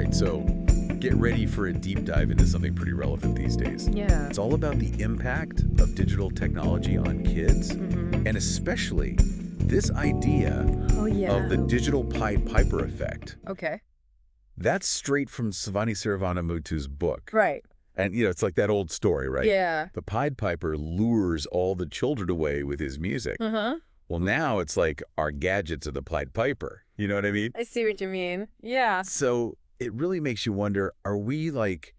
right, so get ready for a deep dive into something pretty relevant these days. Yeah. It's all about the impact of digital technology on kids, and especially this idea of the digital Pied Piper effect. Okay. That's straight from Sivani Saravanamuttu's book. Right. And, it's like that old story, right? Yeah. The Pied Piper lures all the children away with his music. Well, now it's like our gadgets are the Pied Piper. You know what I mean? I see what you mean. Yeah. So it really makes you wonder, are we like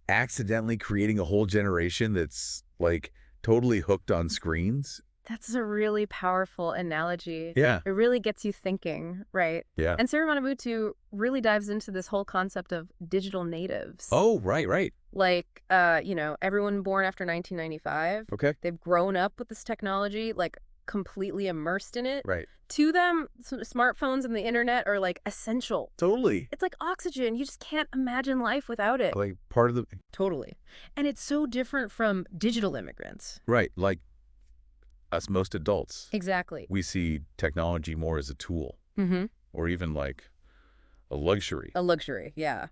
accidentally creating a whole generation that's like totally hooked on screens? That's a really powerful analogy. Yeah. It really gets you thinking, right? Yeah. And Saravanamuttu really dives into this whole concept of digital natives. Oh, right. Like, everyone born after 1995. Okay. They've grown up with this technology, like completely immersed in it. Right. To them, smartphones and the internet are like essential. Totally. It's like oxygen. You just can't imagine life without it. Like part of the... Totally. And it's so different from digital immigrants. Right. Like us most adults. Exactly. We see technology more as a tool or even like a luxury. A luxury, yeah.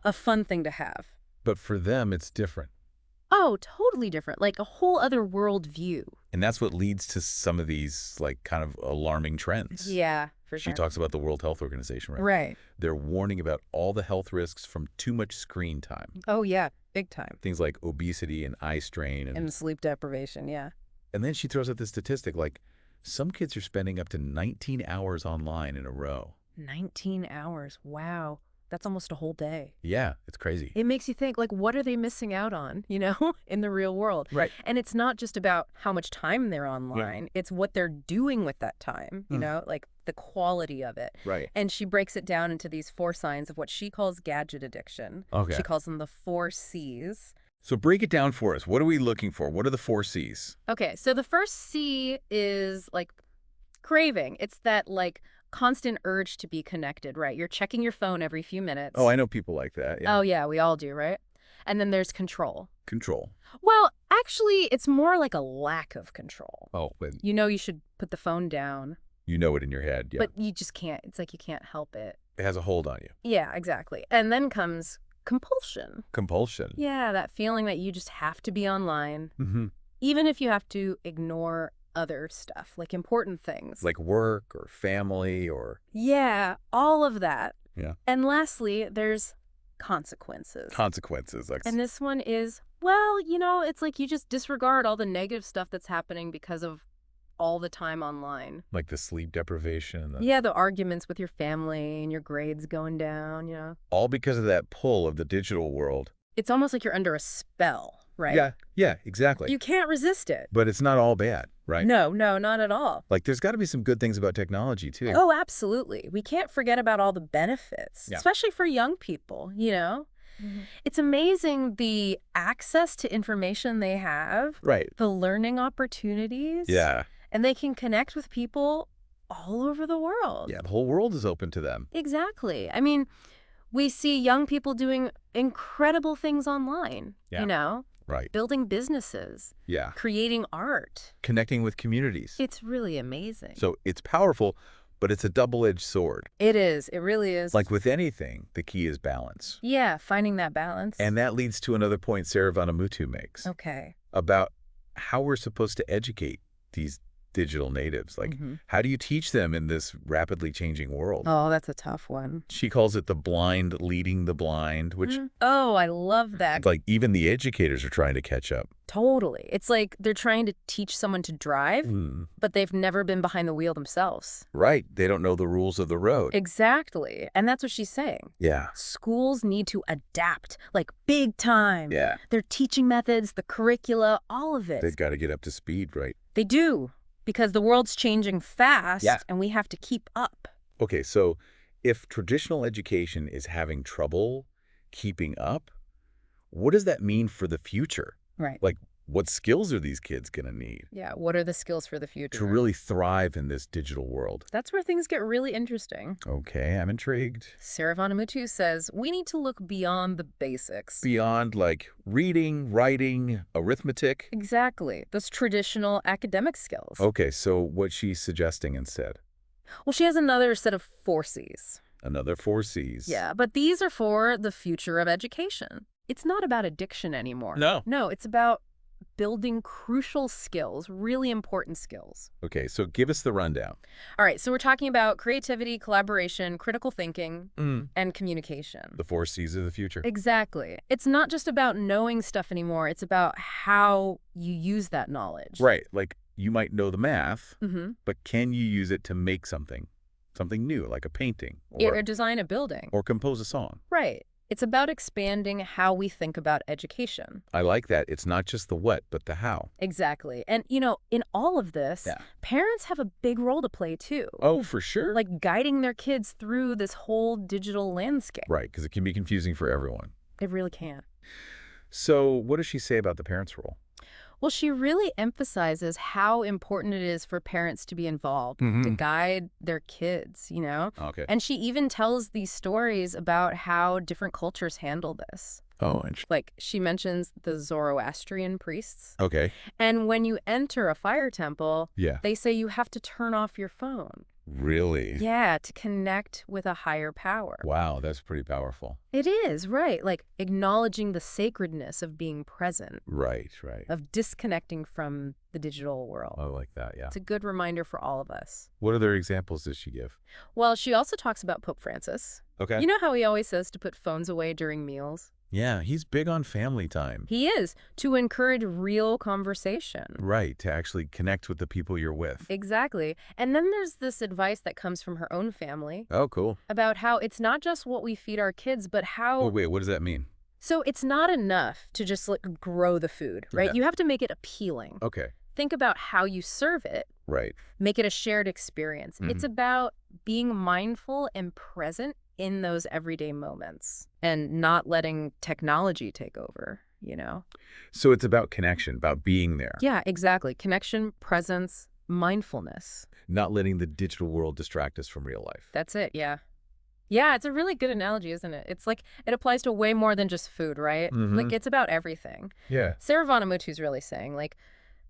A fun thing to have. But for them, it's different. Oh, totally different. Like a whole other world view. And that's what leads to some of these like kind of alarming trends. Yeah, for sure. She talks about the World Health Organization, right? Right. They're warning about all the health risks from too much screen time. Oh, yeah. Big time. Things like obesity and eye strain. And sleep deprivation, yeah. And then she throws out this statistic, like some kids are spending up to 19 hours online in a row. 19 hours. Wow. That's almost a whole day. Yeah, it's crazy. It makes you think, like, what are they missing out on, in the real world? Right. And it's not just about how much time they're online. It's what they're doing with that time, like the quality of it. Right. And she breaks it down into these 4 signs of what she calls gadget addiction. Okay. She calls them the 4 C's. So break it down for us. What are we looking for? What are the 4 C's? Okay, so the first C is, like, craving. It's that, like, constant urge to be connected, right? You're checking your phone every few minutes. Oh, I know people like that. Yeah. Oh, yeah, we all do, right? And then there's control. Control. Well, actually, it's more like a lack of control. Oh, but You should put the phone down. you know it in your head. Yeah. But you just can't. It's like you can't help it. It has a hold on you. Yeah, exactly. And then comes compulsion. Compulsion. Yeah, that feeling that you just have to be online, Mm-hmm. even if you have to ignore other stuff, like important things. Like work or family or... Yeah, all of that. Yeah. And lastly, there's consequences. Consequences. Like... And this one is, well, it's like you just disregard all the negative stuff that's happening because of all the time online. Like the sleep deprivation. Yeah, the arguments with your family and your grades going down, All because of that pull of the digital world. It's almost like you're under a spell, right? Yeah, exactly. You can't resist it. But it's not all bad, right? No, not at all. Like there's got to be some good things about technology too. Oh, absolutely. We can't forget about all the benefits, Yeah. especially for young people, It's amazing the access to information they have, Right. the learning opportunities. Yeah. And they can connect with people all over the world. Yeah, the whole world is open to them. Exactly. I mean, we see young people doing incredible things online, Right. building businesses, Yeah. creating art. Connecting with communities. It's really amazing. So it's powerful, but it's a double-edged sword. It is. It really is. Like with anything, the key is balance. Yeah, finding that balance. And that leads to another point Saravanamuttu makes Okay. about how we're supposed to educate these digital natives. Like, how do you teach them in this rapidly changing world? Oh, that's a tough one. She calls it the blind leading the blind, which Oh, I love that. like even the educators are trying to catch up. Totally. It's like they're trying to teach someone to drive, but they've never been behind the wheel themselves. Right. They don't know the rules of the road. Exactly. And that's what she's saying. Yeah. Schools need to adapt, like big time. Yeah. Their teaching methods, the curricula, all of it. They've got to get up to speed, right? They do, because the world's changing fast, and we have to keep up. Okay, so if traditional education is having trouble keeping up, what does that mean for the future? Right. Like, what skills are these kids going to need Yeah, what are the skills for the future? to really thrive in this digital world? That's where things get really interesting. Okay, I'm intrigued. Saravanamuttu says we need to look beyond the basics. Beyond, like, reading, writing, arithmetic? Exactly. Those traditional academic skills. Okay, so what she's suggesting instead? Well, she has another set of 4 C's. Another 4 Cs. Yeah, but these are for the future of education. It's not about addiction anymore. No, it's about building crucial skills, really important skills. Okay, so give us the rundown. All right, so we're talking about creativity, collaboration, critical thinking, and communication. The 4 Cs of the future. Exactly. It's not just about knowing stuff anymore. It's about how you use that knowledge. Right, like you might know the math, Mm-hmm. but can you use it to make something new, like a painting? Or design a building. Or compose a song. Right. It's about expanding how we think about education. I like that. It's not just the what, but the how. Exactly. And, in all of this, parents have a big role to play, too. Oh, for sure. Like guiding their kids through this whole digital landscape. Right, because it can be confusing for everyone. It really can. So what does she say about the parents' role? Well, she really emphasizes how important it is for parents to be involved, to guide their kids, Okay. And she even tells these stories about how different cultures handle this. Oh, interesting. Like, she mentions the Zoroastrian priests. Okay. And when you enter a fire temple, Yeah. they say you have to turn off your phone. Really? Yeah, to connect with a higher power. Wow, that's pretty powerful. It is, right. Like acknowledging the sacredness of being present, Right. of disconnecting from the digital world. I like that, yeah. It's a good reminder for all of us. What other examples does she give? Well, she also talks about Pope Francis. Okay. You know how he always says to put phones away during meals? Yeah, he's big on family time. He is, to encourage real conversation. Right, to actually connect with the people you're with. Exactly. And then there's this advice that comes from her own family Oh, cool. about how it's not just what we feed our kids, but how... Oh, wait, what does that mean? So it's not enough to just grow the food, right? Yeah. You have to make it appealing. Okay. Think about how you serve it. Right. Make it a shared experience. It's about being mindful and present in those everyday moments and not letting technology take over, So it's about connection, about being there. Yeah, exactly. Connection, presence, mindfulness. Not letting the digital world distract us from real life. That's it, yeah. Yeah, it's a really good analogy, isn't it? It's like it applies to way more than just food, right? Like it's about everything. Yeah. Saravanamuttu's really saying,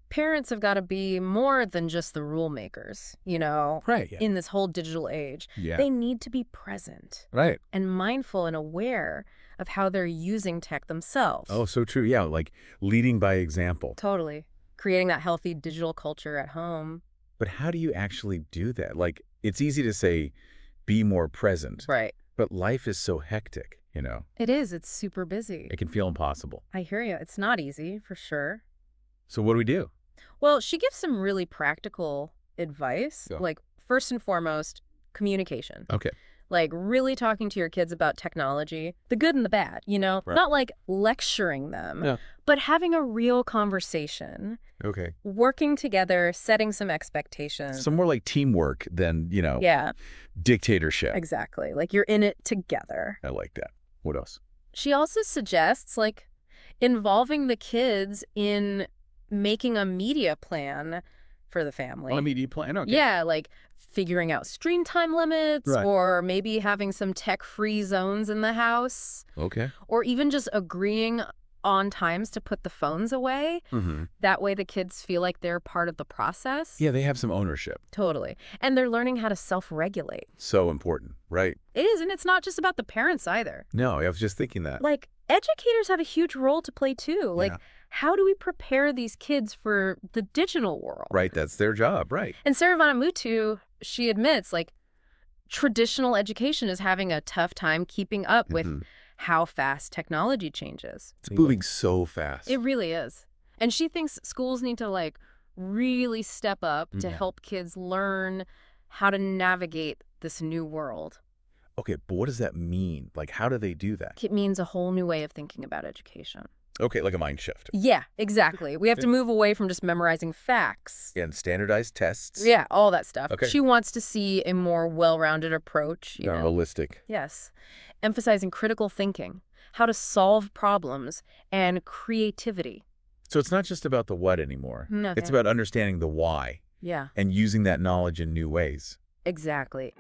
parents have got to be more than just the rule makers, Right, yeah. in this whole digital age. Yeah. They need to be present Right. and mindful and aware of how they're using tech themselves. Oh, so true. Yeah, like leading by example. Totally. Creating that healthy digital culture at home. But how do you actually do that? Like, it's easy to say, be more present. Right. But life is so hectic, It is. It's super busy. It can feel impossible. I hear you. It's not easy, for sure. So what do we do? Well, she gives some really practical advice. Go. Like, first and foremost, communication. Okay. Like, really talking to your kids about technology, the good and the bad, Right. Not like lecturing them, but having a real conversation, Okay. working together, setting some expectations. So more like teamwork than, Yeah, dictatorship. exactly. Like, you're in it together. I like that. What else? She also suggests, involving the kids in making a media plan for the family. Oh, a media plan. Okay. Yeah, like figuring out screen time limits, Right. or maybe having some tech-free zones in the house, Okay. or even just agreeing on times to put the phones away. That way the kids feel like they're part of the process. Yeah, they have some ownership. Totally. And they're learning how to self-regulate. So important, right? It is, and it's not just about the parents either. No, I was just thinking that. Educators have a huge role to play too. Yeah. How do we prepare these kids for the digital world? Right, that's their job, right. And Saravanamuttu, she admits, traditional education is having a tough time keeping up with how fast technology changes. It's moving so fast. It really is. And she thinks schools need to, really step up to help kids learn how to navigate this new world. Okay, but what does that mean? How do they do that? It means a whole new way of thinking about education. Okay, like a mind shift. Yeah, exactly. We have to move away from just memorizing facts. And standardized tests. Yeah, all that stuff. Okay. She wants to see a more well-rounded approach. Holistic. Yes. Emphasizing critical thinking, how to solve problems, and creativity. So it's not just about the what anymore. Okay. It's about understanding the why Yeah, and using that knowledge in new ways. exactly.